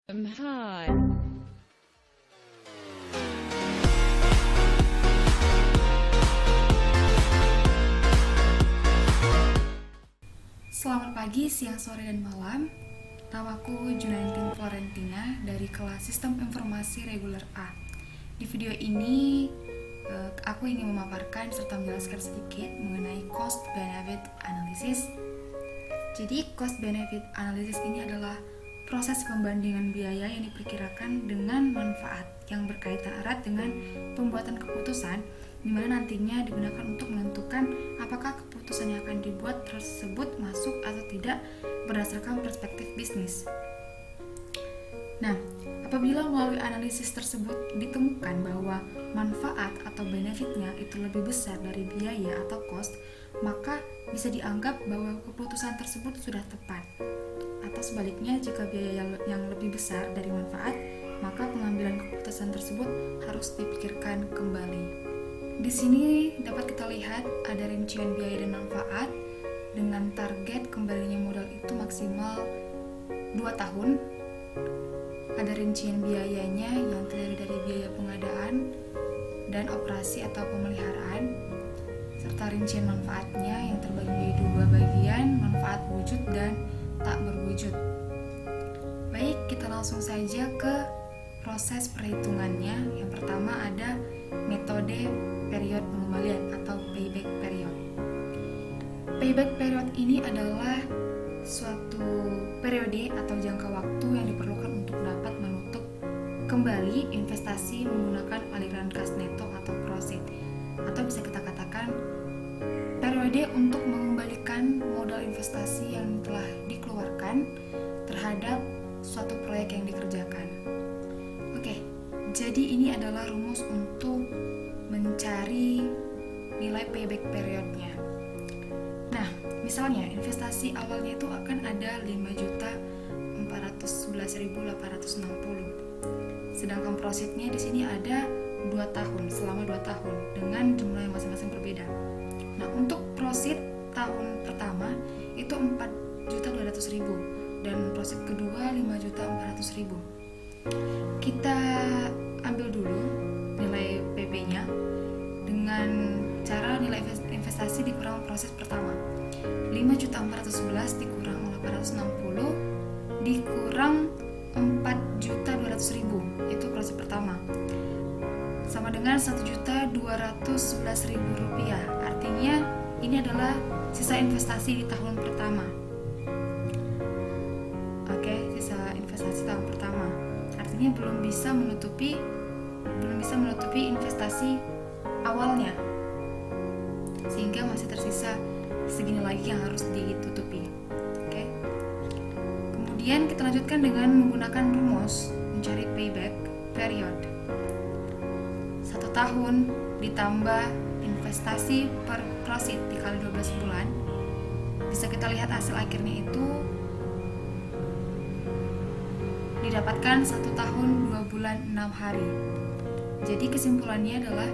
Hi. Selamat pagi, siang, sore, dan malam. Namaku Junaintin Florentina dari kelas Sistem Informasi Reguler A. Di video ini, aku ingin memaparkan serta menjelaskan sedikit mengenai Cost Benefit Analysis. Jadi, Cost Benefit Analysis ini adalah proses pembandingan biaya yang diperkirakan dengan manfaat yang berkaitan erat dengan pembuatan keputusan, di mana nantinya digunakan untuk menentukan apakah keputusan yang akan dibuat tersebut masuk atau tidak berdasarkan perspektif bisnis. Nah, apabila melalui analisis tersebut ditemukan bahwa manfaat atau benefitnya itu lebih besar dari biaya atau cost, maka bisa dianggap bahwa keputusan tersebut sudah tepat. Atau sebaliknya, jika biaya yang lebih besar dari manfaat, maka pengambilan keputusan tersebut harus dipikirkan kembali. Di sini dapat kita lihat ada rincian biaya dan manfaat dengan target kembalinya modal itu maksimal 2 tahun. Ada rincian biayanya yang terdiri dari biaya pengadaan dan operasi atau pemeliharaan, serta rincian manfaatnya yang terbagi menjadi 2 bagian, manfaat wujud dan tak berwujud. Baik, kita langsung saja ke proses perhitungannya. Yang pertama ada metode period pengembalian atau payback period. Payback period ini adalah suatu periode atau jangka waktu yang diperlukan untuk dapat menutup kembali investasi menggunakan aliran kas neto atau proceed, atau bisa kita katakan periode untuk mengembalikan modal investasi yang telah dikeluarkan terhadap suatu proyek yang dikerjakan. Oke, jadi ini adalah rumus untuk mencari nilai payback periodnya. Nah, misalnya investasi awalnya itu akan ada 5.411.860. Sedangkan proceednya di sini ada 2 tahun, selama 2 tahun dengan jumlah yang masing-masing berbeda. Nah, untuk proceed tahun pertama itu 4.200.000 dan proceed kedua 5.400.000. Kita ambil dulu nilai PP-nya dengan cara nilai investasi dikurang proses pertama. 5.411 dikurang 860 dikurang 4.200.000, itu proses pertama, sama dengan 1.211.000 rupiah. Artinya ini adalah sisa investasi di tahun pertama. Oke, sisa investasi tahun pertama. Artinya belum bisa menutupi investasi awalnya, sehingga masih tersisa segini lagi yang harus ditutupi. Oke. Kemudian kita lanjutkan dengan menggunakan rumus mencari payback period. 1 tahun ditambah investasi per proceed dikali 12 bulan, bisa kita lihat hasil akhirnya itu didapatkan 1 tahun 2 bulan 6 hari. Jadi kesimpulannya adalah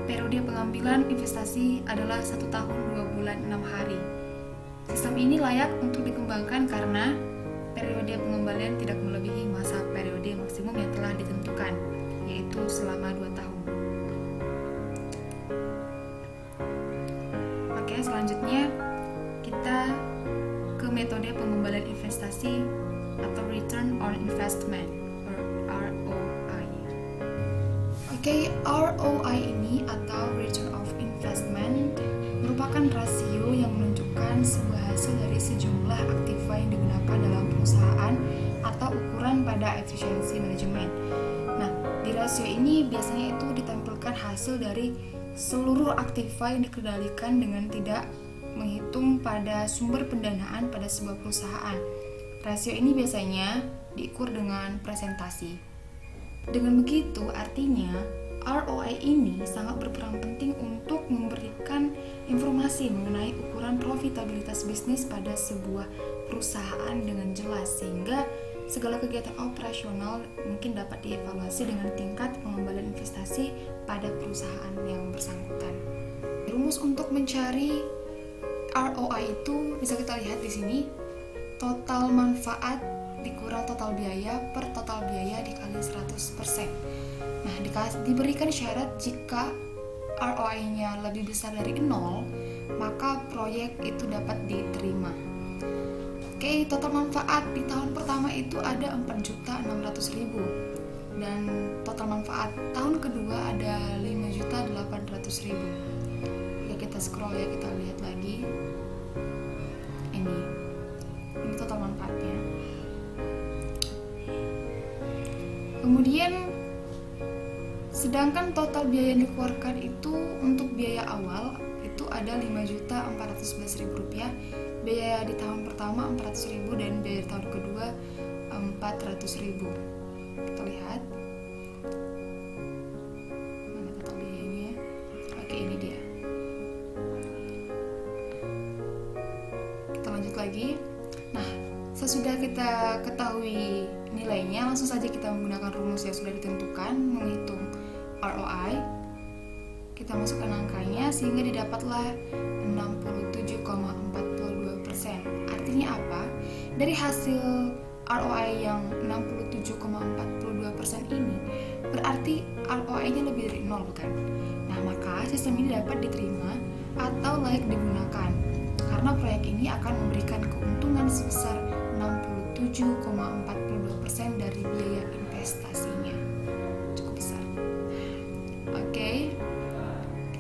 periode pengambilan investasi adalah 1 tahun 2 bulan 6 hari. Sistem ini layak untuk dikembangkan karena periode pengembalian tidak melebihi masa periode maksimum yang telah ditentukan, yaitu selama 2 tahun. Oke, selanjutnya kita ke metode pengembalian investasi atau return on investment or ROI. Oke, ROI ini atau return of investment merupakan rasio yang menunjukkan sebuah hasil dari sejumlah aktiva yang digunakan dalam perusahaan atau ukuran pada efisiensi manajemen. Nah, di rasio ini biasanya itu ditampilkan hasil dari seluruh aktiva yang dikendalikan dengan tidak menghitung pada sumber pendanaan pada sebuah perusahaan. Rasio ini biasanya diukur dengan presentasi. Dengan begitu, artinya ROI ini sangat berperan penting untuk memberikan informasi mengenai ukuran profitabilitas bisnis pada sebuah perusahaan dengan jelas, sehingga segala kegiatan operasional mungkin dapat dievaluasi dengan tingkat pengembalian investasi pada perusahaan yang bersangkutan. Rumus untuk mencari ROI itu bisa kita lihat di sini. Total manfaat dikurang total biaya per total biaya dikali 100%. Nah, diberikan syarat jika ROI-nya lebih besar dari 0, maka proyek itu dapat diterima. Oke, total manfaat di tahun pertama itu ada 4.600.000 dan total manfaat tahun kedua ada 5.800.000. Ya, kita scroll ya, kita lihat lagi. Ini total manfaatnya. Kemudian sedangkan total biaya yang dikeluarkan itu untuk biaya awal itu ada Rp5.411.000, biaya di tahun pertama 400.000 dan biaya di tahun kedua 400.000. Kita lihat mana total biayanya. Oke, ini dia. Kita lanjut lagi. Nah, sesudah kita ketahui nilainya, langsung saja kita menggunakan rumus yang sudah ditentukan menghitung ROI. Kita masukkan angkanya sehingga didapatlah 67,42%. Artinya apa? Dari hasil ROI yang 67,42% ini berarti ROI-nya lebih dari 0, bukan? Nah, maka sistem ini dapat diterima atau layak digunakan karena proyek ini akan memberikan keuntungan sebesar 67,42% dari biaya investasinya. Cukup besar. Oke.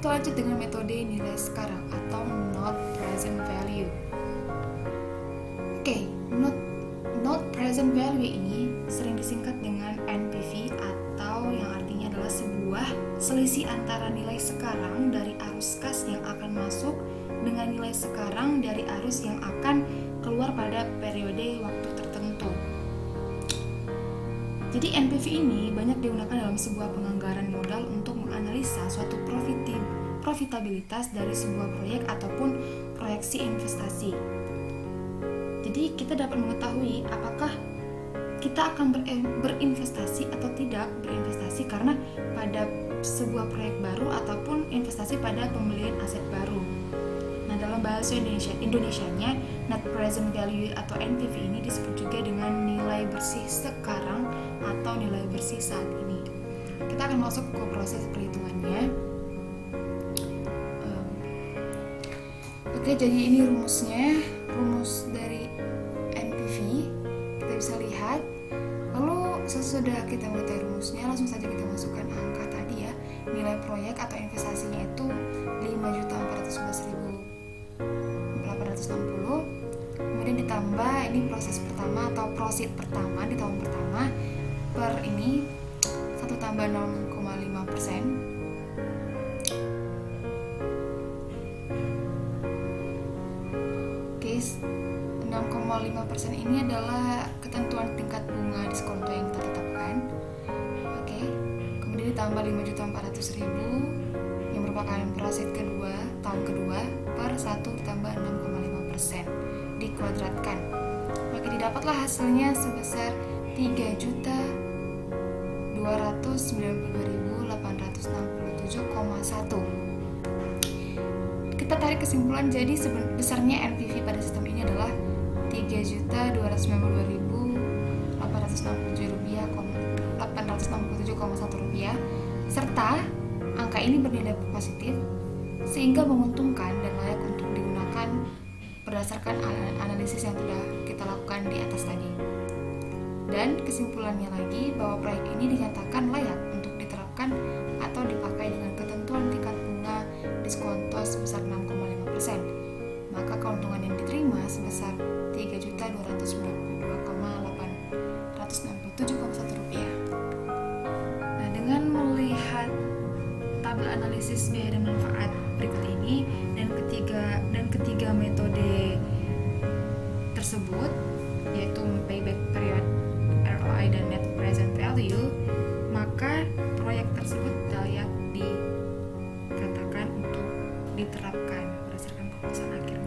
Kita lanjut dengan metode nilai sekarang atau not present value. Oke, not present value ini sering disingkat dengan NPV atau yang artinya adalah sebuah selisih antara nilai sekarang dari arus kas yang akan masuk dengan nilai sekarang dari arus yang akan keluar pada periode waktu tertentu. Jadi NPV ini banyak digunakan dalam sebuah penganggaran modal untuk menganalisa suatu profitabilitas dari sebuah proyek ataupun proyeksi investasi. Jadi kita dapat mengetahui apakah kita akan berinvestasi atau tidak berinvestasi karena pada sebuah proyek baru ataupun investasi pada pembelian aset baru. Nah, dalam bahasa Indonesianya, net present value atau NPV ini disebut juga dengan nilai bersih sekarang atau nilai bersih saat ini. Kita akan masuk ke proses perhitungannya. Oke, jadi ini rumusnya, rumus dari NPV. Kita bisa lihat. Lalu sesudah kita mengetahui rumusnya, langsung saja kita masukkan angka tadi ya. Nilai proyek atau investasinya itu 5.411.860. Kemudian ditambah ini proses pertama atau prosit pertama di tahun pertama per ini 1 tambah 0,5%. Oke, 6,5% ini adalah ketentuan tingkat bunga diskonto yang kita tetapkan. Oke, kemudian ditambah 5.400.000 yang merupakan prosit kedua tahun kedua per 1 ditambah 6,5% dikuadratkan. Maka didapatlah hasilnya sebesar 3.292.867,1. Kita tarik kesimpulan, jadi besarnya NPV pada sistem ini adalah 3.292.867,1 rupiah, serta angka ini bernilai positif sehingga menguntungkan dan layak untuk digunakan berdasarkan analisis yang sudah kita lakukan di atas tadi. Dan kesimpulannya lagi bahwa proyek ini dinyatakan layak untuk diterapkan atau dipakai dengan ketentuan tingkat bunga diskonto sebesar 6,5%. Maka keuntungan yang diterima sebesar 3.292,867,1 rupiah. Nah, dengan melihat tabel analisis biaya dan manfaat berikut ini dan ketiga metode tersebut, yaitu payback period, ROI, dan net present value, maka proyek tersebut layak dikatakan untuk diterapkan berdasarkan keputusan akhir